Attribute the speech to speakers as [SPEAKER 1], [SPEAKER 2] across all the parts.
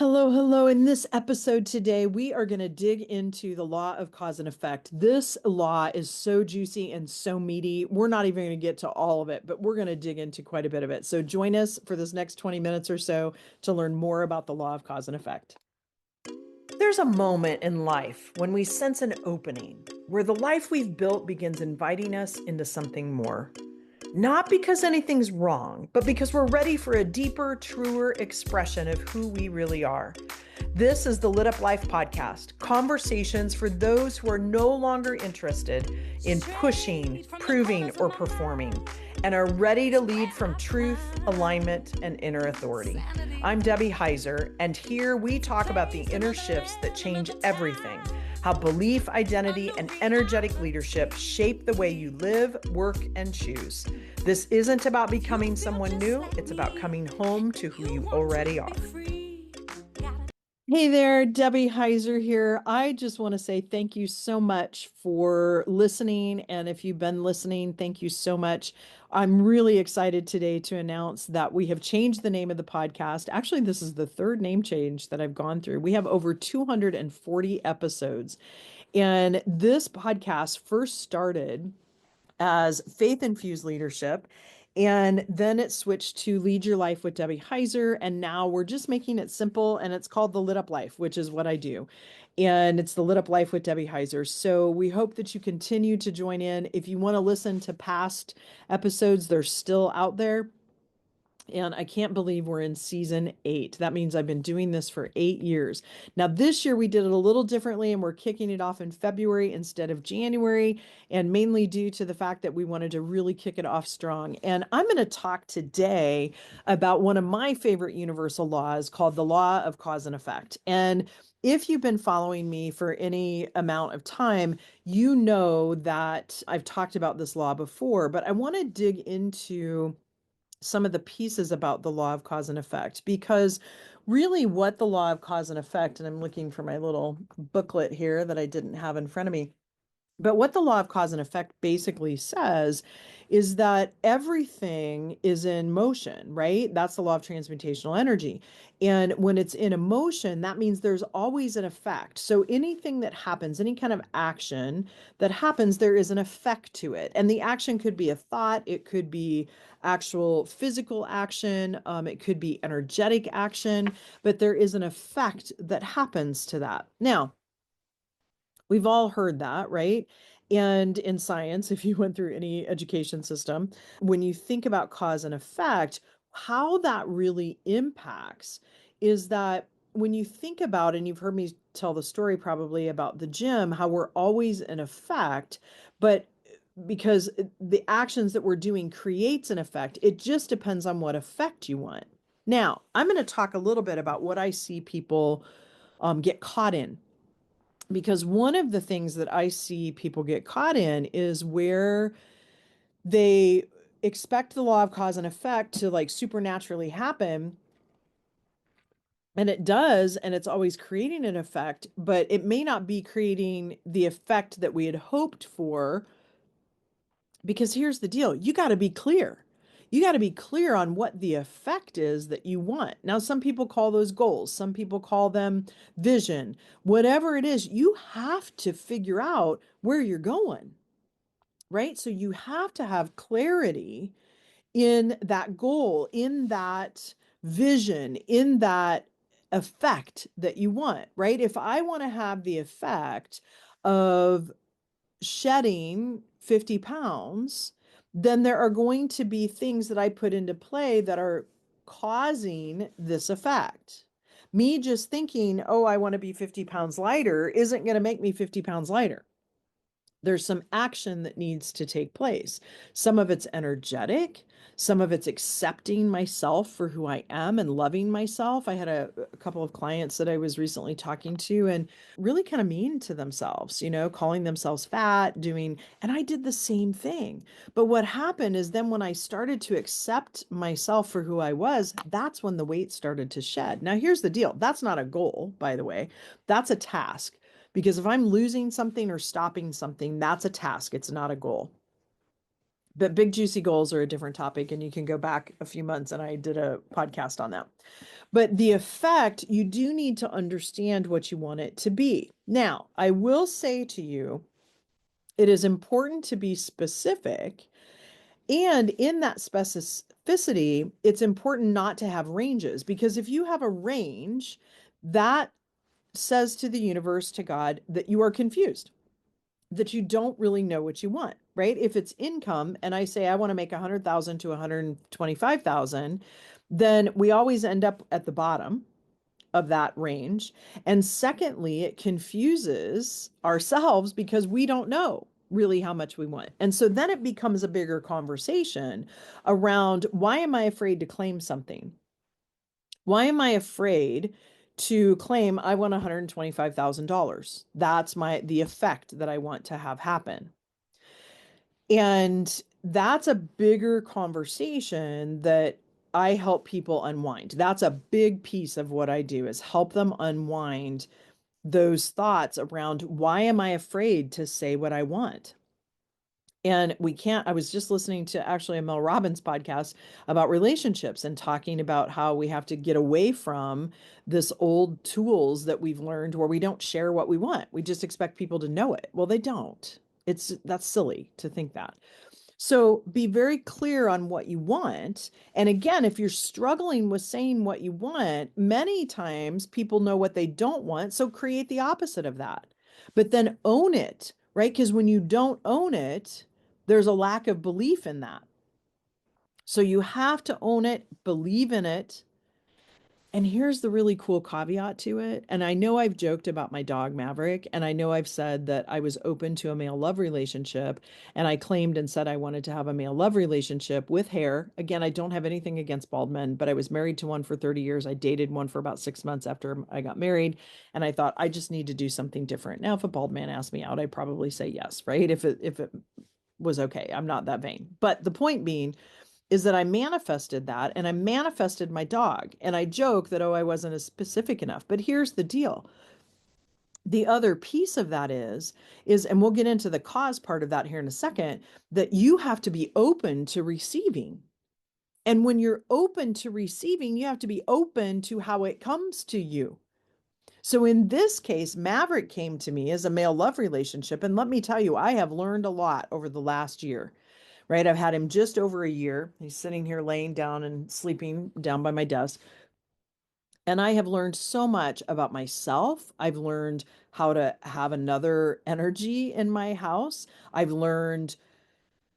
[SPEAKER 1] Hello, hello. In this episode today, we are going to dig into the law of cause and effect. This law is so juicy and so meaty. We're not even going to get to all of it, but we're going to dig into quite a bit of it. So join us for this next 20 minutes or so to learn more about the law of cause and effect. There's a moment in life when we sense an opening, where the life we've built begins inviting us into something more. Not because anything's wrong, but because we're ready for a deeper, truer expression of who we really are. This is the Lit Up Life podcast, conversations for those who are no longer interested in pushing, proving, or performing, and are ready to lead from truth, alignment, and inner authority. I'm Debbie Heiser, and here we talk about the inner shifts that change everything, how belief, identity, and energetic leadership shape the way you live, work, and choose. This isn't about becoming someone new, it's about coming home to who you already are. Hey there, Debbie Heiser here. I just want to say thank you so much for listening. And if you've been listening, thank you so much. I'm really excited today to announce that we have changed the name of the podcast. Actually, this is the third name change that I've gone through. We have over 240 episodes. And this podcast first started as Faith Infused Leadership. And then it switched to Lead Your Life with Debbie Heiser. And now we're just making it simple. And it's called The Lit Up Life, which is what I do. And it's The Lit Up Life with Debbie Heiser. So we hope that you continue to join in. If you want to listen to past episodes, they're still out there. And I can't believe we're in season 8. That means I've been doing this for 8 years. Now, this year we did it a little differently, and we're kicking it off in February instead of January, and mainly due to the fact that we wanted to really kick it off strong. And I'm going to talk today about one of my favorite universal laws called the law of cause and effect. And if you've been following me for any amount of time, you know that I've talked about this law before, but I want to dig into some of the pieces about the law of cause and effect, because really what the law of cause and effect, and I'm looking for my little booklet here that I didn't have in front of me, but what the law of cause and effect basically says is that everything is in motion, right? That's the law of transmutational energy. And when it's in a motion, that means there's always an effect. So anything that happens, any kind of action that happens, there is an effect to it. And the action could be a thought, it could be actual physical action, it could be energetic action, but there is an effect that happens to that. Now, we've all heard that, right? And in science, if you went through any education system, when you think about cause and effect, how that really impacts is that when you think about, and you've heard me tell the story probably about the gym, how we're always in effect, but because the actions that we're doing creates an effect, it just depends on what effect you want. Now, I'm going to talk a little bit about what I see people get caught in, because one of the things that I see people get caught in is where they expect the law of cause and effect to like supernaturally happen. And it does, and it's always creating an effect, but it may not be creating the effect that we had hoped for. Because here's the deal, you got to be clear. You got to be clear on what the effect is that you want. Now, some people call those goals, some people call them vision. Whatever it is, you have to figure out where you're going, right? So you have to have clarity in that goal, in that vision, in that effect that you want, right? If I want to have the effect of shedding 50 pounds, then there are going to be things that I put into play that are causing this effect. Me just thinking, oh, I want to be 50 pounds lighter isn't going to make me 50 pounds lighter. There's some action that needs to take place. Some of it's energetic, some of it's accepting myself for who I am and loving myself. I had a couple of clients that I was recently talking to and really kind of mean to themselves, calling themselves fat, and I did the same thing. But what happened is then when I started to accept myself for who I was, that's when the weight started to shed. Now, here's the deal. That's not a goal, by the way. That's a task. Because if I'm losing something or stopping something, that's a task. It's not a goal. But big juicy goals are a different topic, and you can go back a few months and I did a podcast on that. But the effect, you do need to understand what you want it to be. Now, I will say to you, it is important to be specific. And in that specificity, it's important not to have ranges, because if you have a range, that says to the universe, to God, that you are confused, that you don't really know what you want, right? If it's income and I say I want to make 100,000 to 125,000, then we always end up at the bottom of that range. And secondly, it confuses ourselves because we don't know really how much we want. And so then it becomes a bigger conversation around, why am I afraid to claim something? Why am I afraid to claim I want $125,000? That's the effect that I want to have happen. And that's a bigger conversation that I help people unwind. That's a big piece of what I do, is help them unwind those thoughts around, why am I afraid to say what I want? And we can't, I was just listening to actually a Mel Robbins podcast about relationships and talking about how we have to get away from this old tools that we've learned where we don't share what we want. We just expect people to know it. Well, they don't. That's silly to think that. So be very clear on what you want. And again, if you're struggling with saying what you want, many times people know what they don't want. So create the opposite of that, but then own it, right? Because when you don't own it, there's a lack of belief in that. So you have to own it, believe in it. And here's the really cool caveat to it. And I know I've joked about my dog Maverick, and I know I've said that I was open to a male love relationship, and I claimed and said I wanted to have a male love relationship with hair. Again, I don't have anything against bald men, but I was married to one for 30 years. I dated one for about 6 months after I got married, and I thought I just need to do something different. Now, if a bald man asked me out, I'd probably say yes, right? If it was okay. I'm not that vain. But the point being is that I manifested that, and I manifested my dog. And I joke that, oh, I wasn't as specific enough. But here's the deal. The other piece of that and we'll get into the cause part of that here in a second, that you have to be open to receiving. And when you're open to receiving, you have to be open to how it comes to you. So in this case, Maverick came to me as a male love relationship. And let me tell you, I have learned a lot over the last year, right? I've had him just over a year. He's sitting here laying down and sleeping down by my desk. And I have learned so much about myself. I've learned how to have another energy in my house. I've learned,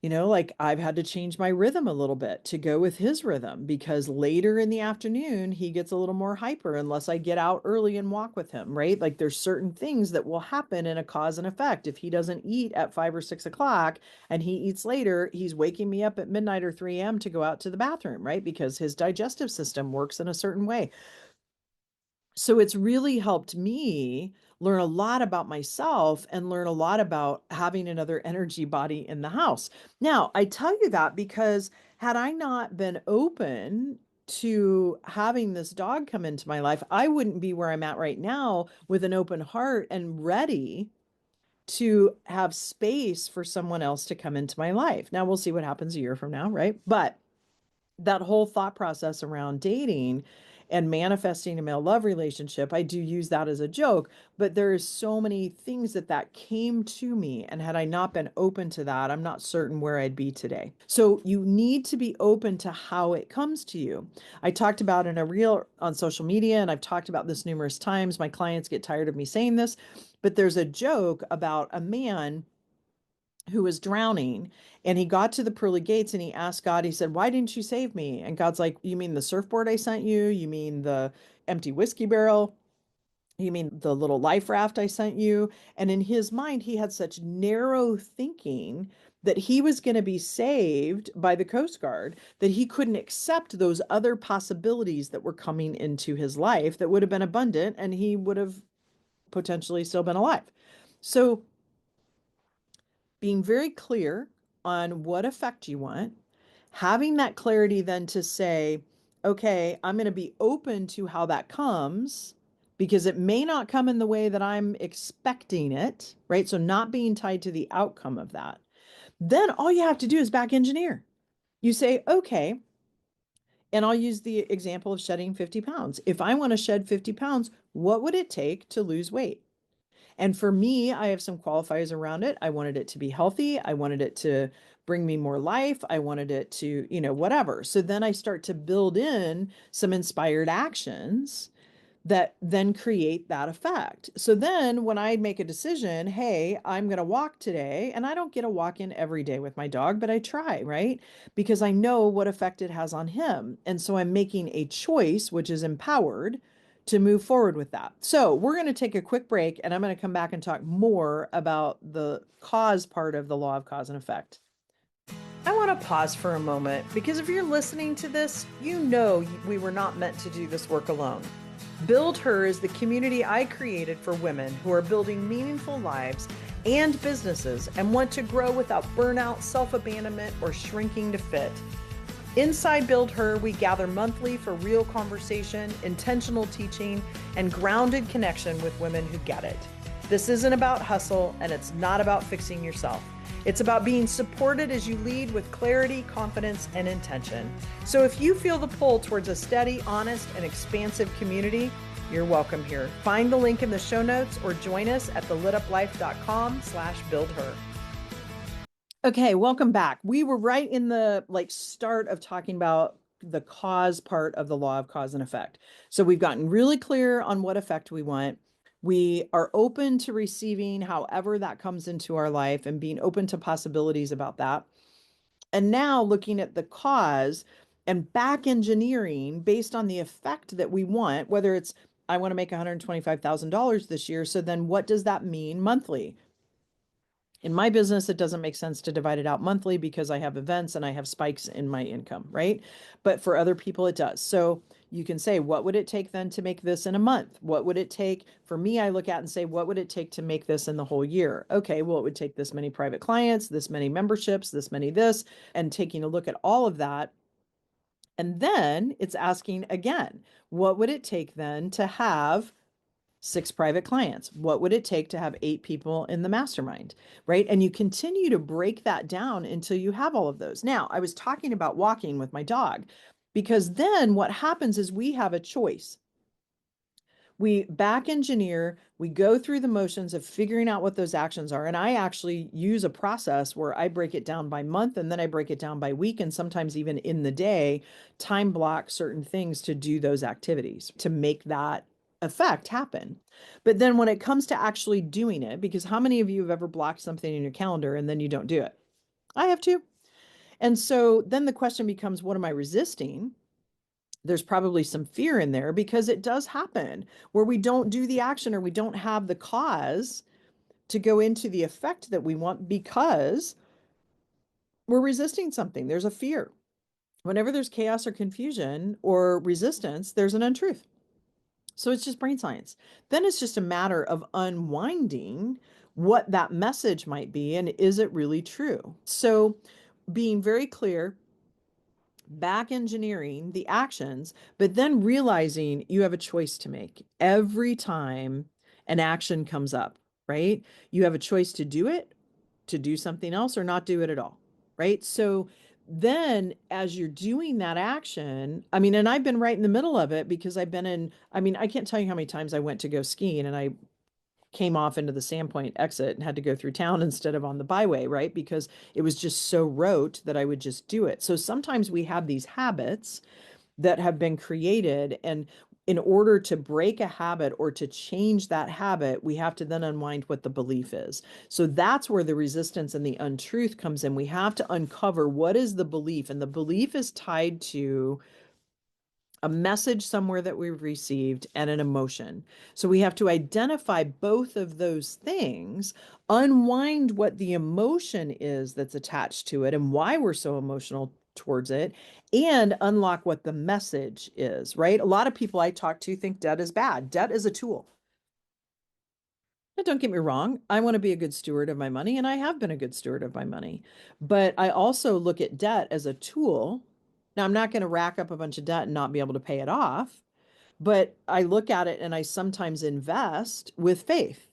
[SPEAKER 1] like I've had to change my rhythm a little bit to go with his rhythm, because later in the afternoon, he gets a little more hyper unless I get out early and walk with him, right? Like there's certain things that will happen in a cause and effect. If he doesn't eat at 5 or 6 o'clock and he eats later, he's waking me up at midnight or 3 a.m. to go out to the bathroom, right? Because his digestive system works in a certain way. So it's really helped me learn a lot about myself and learn a lot about having another energy body in the house. Now, I tell you that because had I not been open to having this dog come into my life, I wouldn't be where I'm at right now, with an open heart and ready to have space for someone else to come into my life. Now, we'll see what happens a year from now, right? But that whole thought process around dating and manifesting a male love relationship, I do use that as a joke, but there is so many things that came to me. And had I not been open to that, I'm not certain where I'd be today. So you need to be open to how it comes to you. I talked about in a reel on social media, and I've talked about this numerous times. My clients get tired of me saying this, but there's a joke about a man who was drowning, and he got to the pearly gates and he asked God, he said, why didn't you save me? And God's like, you mean the surfboard I sent you? You mean the empty whiskey barrel? You mean the little life raft I sent you? And in his mind, he had such narrow thinking that he was going to be saved by the Coast Guard, that he couldn't accept those other possibilities that were coming into his life that would have been abundant, and he would have potentially still been alive. So being very clear on what effect you want, having that clarity then to say, okay, I'm going to be open to how that comes, because it may not come in the way that I'm expecting it, right? So not being tied to the outcome of that. Then all you have to do is back engineer. You say, okay, and I'll use the example of shedding 50 pounds. If I want to shed 50 pounds, what would it take to lose weight? And for me, I have some qualifiers around it. I wanted it to be healthy. I wanted it to bring me more life. I wanted it to, whatever. So then I start to build in some inspired actions that then create that effect. So then when I make a decision, hey, I'm going to walk today, and I don't get a walk in every day with my dog, but I try, right? Because I know what effect it has on him. And so I'm making a choice, which is empowered to move forward with that. So we're going to take a quick break, and I'm going to come back and talk more about the cause part of the law of cause and effect. I want to pause for a moment because if you're listening to this, you know we were not meant to do this work alone. Build Her is the community I created for women who are building meaningful lives and businesses and want to grow without burnout, self-abandonment, or shrinking to fit. Inside Build Her, we gather monthly for real conversation, intentional teaching, and grounded connection with women who get it. This isn't about hustle, and it's not about fixing yourself. It's about being supported as you lead with clarity, confidence, and intention. So if you feel the pull towards a steady, honest, and expansive community, you're welcome here. Find the link in the show notes or join us at thelituplife.com/buildher. Okay, welcome back. We were right in the start of talking about the cause part of the law of cause and effect. So we've gotten really clear on what effect we want. We are open to receiving however that comes into our life and being open to possibilities about that. And now looking at the cause and back engineering based on the effect that we want, whether it's I want to make $125,000 this year. So then what does that mean monthly? In my business, it doesn't make sense to divide it out monthly because I have events and I have spikes in my income, right? But for other people, it does. So you can say, what would it take then to make this in a month? What would it take? For me, I look at and say, what would it take to make this in the whole year? Okay, well, it would take this many private clients, this many memberships, this many this, and taking a look at all of that. And then it's asking again, what would it take then to have 6 private clients? What would it take to have 8 people in the mastermind, right? And you continue to break that down until you have all of those. Now, I was talking about walking with my dog because then what happens is we have a choice. We back engineer, we go through the motions of figuring out what those actions are. And I actually use a process where I break it down by month and then I break it down by week and sometimes even in the day, time block certain things to do those activities to make that effect happen. But then when it comes to actually doing it, because how many of you have ever blocked something in your calendar and then you don't do it? I have too. And so then the question becomes, what am I resisting? There's probably some fear in there because it does happen where we don't do the action or we don't have the cause to go into the effect that we want because we're resisting something. There's a fear. Whenever there's chaos or confusion or resistance, there's an untruth. So it's just brain science. Then it's just a matter of unwinding what that message might be and is it really true? So being very clear, back engineering the actions, but then realizing you have a choice to make every time an action comes up, right? You have a choice to do it, to do something else, or not do it at all, right? So then as you're doing that action, I mean, and I've been right in the middle of it because I've been in, I mean, I can't tell you how many times I went to go skiing and I came off into the Sandpoint exit and had to go through town instead of on the byway, right? Because it was just so rote that I would just do it. So sometimes we have these habits that have been created, and in order to break a habit or to change that habit, we have to then unwind what the belief is. So that's where the resistance and the untruth comes in. We have to uncover what is the belief, and the belief is tied to a message somewhere that we've received and an emotion. So we have to identify both of those things, unwind what the emotion is that's attached to it and why we're so emotional towards it, and unlock what the message is, right? A lot of people I talk to think debt is bad. Debt is a tool. And don't get me wrong, I want to be a good steward of my money, and I have been a good steward of my money. But I also look at debt as a tool. Now, I'm not going to rack up a bunch of debt and not be able to pay it off, but I look at it and I sometimes invest with faith,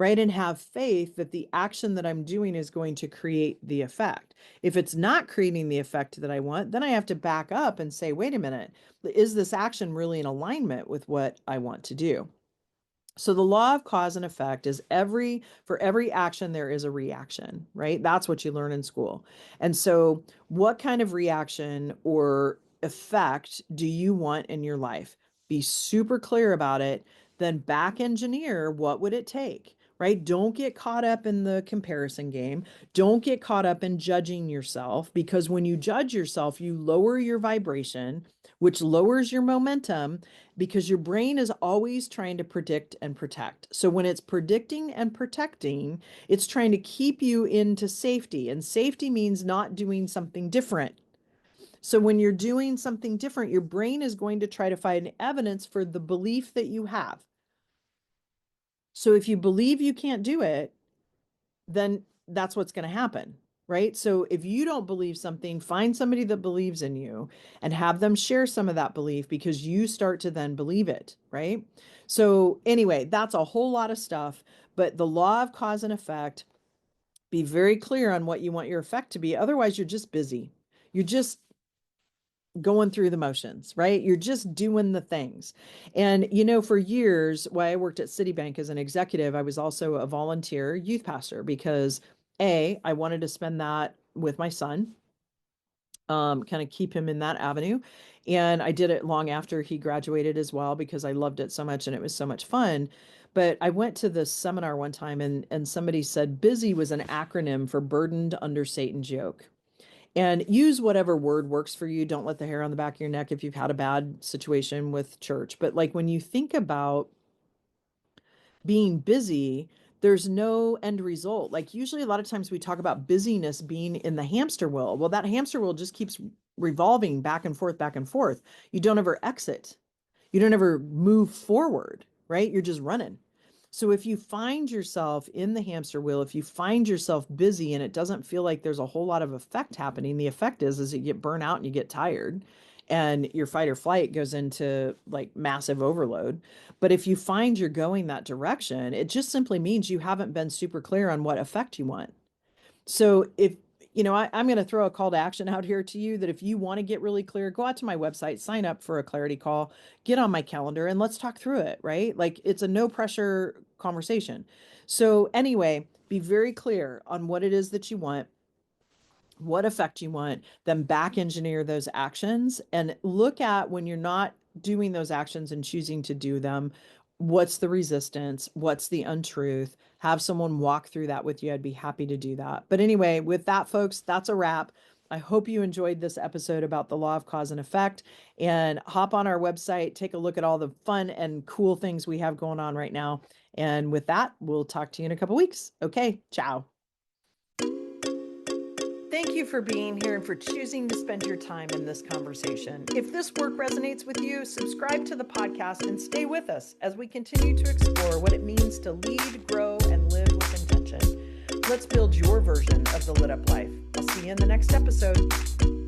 [SPEAKER 1] right? And have faith that the action that I'm doing is going to create the effect. If it's not creating the effect that I want, then I have to back up and say, wait a minute, is this action really in alignment with what I want to do? So the law of cause and effect is for every action there is a reaction, right? That's what you learn in school. And so what kind of reaction or effect do you want in your life? Be super clear about it, then back engineer what would it take, right? Don't get caught up in the comparison game. Don't get caught up in judging yourself, because when you judge yourself, you lower your vibration, which lowers your momentum, because your brain is always trying to predict and protect. So when it's predicting and protecting, it's trying to keep you into safety. And safety means not doing something different. So when you're doing something different, your brain is going to try to find evidence for the belief that you have. So if you believe you can't do it, then that's what's going to happen, right? So if you don't believe something, find somebody that believes in you and have them share some of that belief, because you start to then believe it, right? So anyway, that's a whole lot of stuff, but the law of cause and effect, be very clear on what you want your effect to be. Otherwise, you're just busy. You're just going through the motions, right? You're just doing the things. And, for years, while I worked at Citibank as an executive, I was also a volunteer youth pastor because I wanted to spend that with my son, kind of keep him in that avenue. And I did it long after he graduated as well, because I loved it so much and it was so much fun. But I went to this seminar one time, and somebody said busy was an acronym for burdened under Satan's yoke. And use whatever word works for you. Don't let the hair on the back of your neck if you've had a bad situation with church. But like when you think about being busy, there's no end result. Like usually a lot of times we talk about busyness being in the hamster wheel. Well, that hamster wheel just keeps revolving back and forth, back and forth. You don't ever exit. You don't ever move forward, right? You're just running. So if you find yourself in the hamster wheel, if you find yourself busy and it doesn't feel like there's a whole lot of effect happening, the effect is you get burnt out and you get tired and your fight or flight goes into like massive overload. But if you find you're going that direction, it just simply means you haven't been super clear on what effect you want. So if, I'm going to throw a call to action out here to you, that if you want to get really clear, go out to my website, sign up for a clarity call, get on my calendar, and let's talk through it, right? Like it's a no pressure conversation. So anyway, be very clear on what it is that you want, what effect you want, then back engineer those actions and look at when you're not doing those actions and choosing to do them. What's the resistance? What's the untruth? Have someone walk through that with you. I'd be happy to do that. But anyway, with that, folks, that's a wrap. I hope you enjoyed this episode about the law of cause and effect, and hop on our website, take a look at all the fun and cool things we have going on right now. And with that, we'll talk to you in a couple weeks. Okay, ciao. Thank you for being here and for choosing to spend your time in this conversation. If this work resonates with you, subscribe to the podcast and stay with us as we continue to explore what it means to lead, grow, and live with intention. Let's build your version of the lit up life. I'll see you in the next episode.